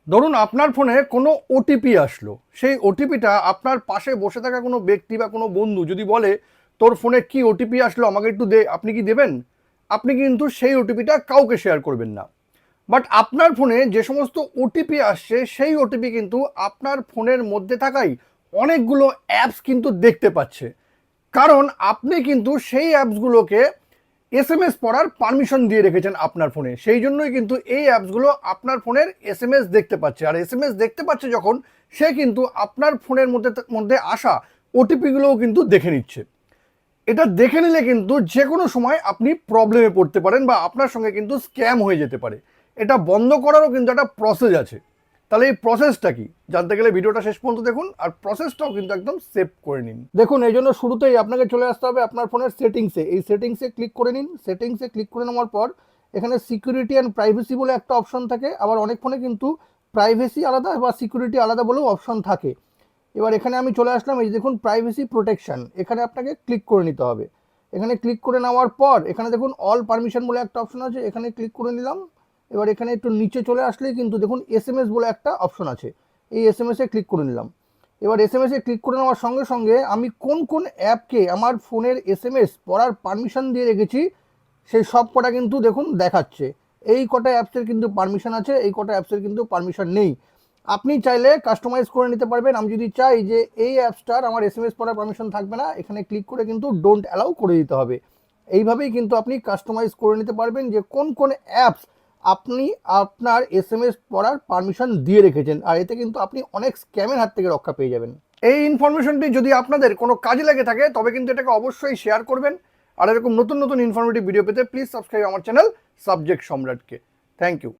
ধরুন আপনার ফোনে কোনো ওটিপি আসলো, সেই ওটিপিটা আপনার পাশে বসে থাকা কোনো ব্যক্তি বা কোনো বন্ধু যদি বলে তোর ফোনে কি ওটিপি আসলো আমাকে একটু দে, আপনি কি দেবেন? আপনি কিন্তু সেই ওটিপিটা কাউকে শেয়ার করবেন না। বাট আপনার ফোনে যে সমস্ত ওটিপি আসছে সেই ওটিপি কিন্তু আপনার ফোনের মধ্যে থাকাই অনেকগুলো অ্যাপস কিন্তু দেখতে পাচ্ছে, কারণ আপনি কিন্তু সেই অ্যাপসগুলোকে এসএমএস পড়ার পারমিশন দিয়ে রেখেছেন আপনার ফোনে। সেই জন্যই কিন্তু এই অ্যাপসগুলো আপনার ফোনের এসএমএস দেখতে পাচ্ছে, আর এসএমএস দেখতে পাচ্ছে যখন, সে কিন্তু আপনার ফোনের মধ্যে মধ্যে আসা ওটিপিগুলোও কিন্তু দেখে নিচ্ছে। এটা দেখে নিলে কিন্তু যে কোনো সময় আপনি প্রবলেমে পড়তে পারেন বা আপনার সঙ্গে কিন্তু স্ক্যাম হয়ে যেতে পারে। এটা বন্ধ করারও কিন্তু একটা প্রসেস আছে। তাহলে এই প্রসেসটা কি জানতে গেলে ভিডিওটা শেষ পর্যন্ত দেখুন, আর প্রসেসটাও কিন্তু একদম সেভ করে নিন। দেখুন, এই জন্য শুরুতেই আপনাকে চলে আসতে হবে আপনার ফোনের সেটিংসে। এই সেটিংসে ক্লিক করে নিন। সেটিংসে ক্লিক করে নেওয়ার পর এখানে সিকিউরিটি অ্যান্ড প্রাইভেসি বলে একটা অপশন থাকে, আবার অনেক ফোনে কিন্তু প্রাইভেসি আলাদা বা সিকিউরিটি আলাদা বলেও অপশন থাকে। এবার এখানে আমি চলে আসলাম, এই দেখুন প্রাইভেসি প্রোটেকশন, এখানে আপনাকে ক্লিক করে নিতে হবে। এখানে ক্লিক করে নেওয়ার পর এখানে দেখুন অল পারমিশন বলে একটা অপশন আছে, এখানে ক্লিক করে নিলাম। এবার এখানে একটু নিচে চলে আসলেই কিন্তু দেখুন এসএমএস বলে একটা অপশন আছে, এই এসএমএসে ক্লিক করে নিলাম। এবার এসএমএসে ক্লিক করে নেওয়ার সঙ্গে সঙ্গে আমি কোন কোন অ্যাপকে আমার ফোনের এসএমএস পড়ার পারমিশন দিয়ে রেখেছি সেই সব কটা কিন্তু দেখুন দেখাচ্ছে। এই কটা অ্যাপসের কিন্তু পারমিশন আছে, এই কটা অ্যাপসের কিন্তু পারমিশন নেই। আপনি চাইলে কাস্টমাইজ করে নিতে পারবেন। আমি যদি চাই যে এই অ্যাপসটার আমার এসএমএস পড়ার পারমিশন থাকবে না, এখানে ক্লিক করে কিন্তু ডোন্ট অ্যালাউ করে দিতে হবে। এইভাবেই কিন্তু আপনি কাস্টমাইজ করে নিতে পারবেন যে কোন কোন অ্যাপস আপনি আপনার এসএমএস পড়ার পারমিশন দিয়ে রেখেছেন, আর এতে কিন্তু আপনি অনেক স্ক্যামের হাত থেকে রক্ষা পেয়ে যাবেন। এই ইনফরমেশনটি যদি আপনাদের কোনো কাজে লেগে থাকে তবে কিন্তু এটাকে অবশ্যই শেয়ার করবেন। আর এরকম নতুন নতুন ইনফরমেটিভ ভিডিও পেতে প্লিজ সাবস্ক্রাইব আমার চ্যানেল সাবজেক্ট সম্রাটকে। Thank you.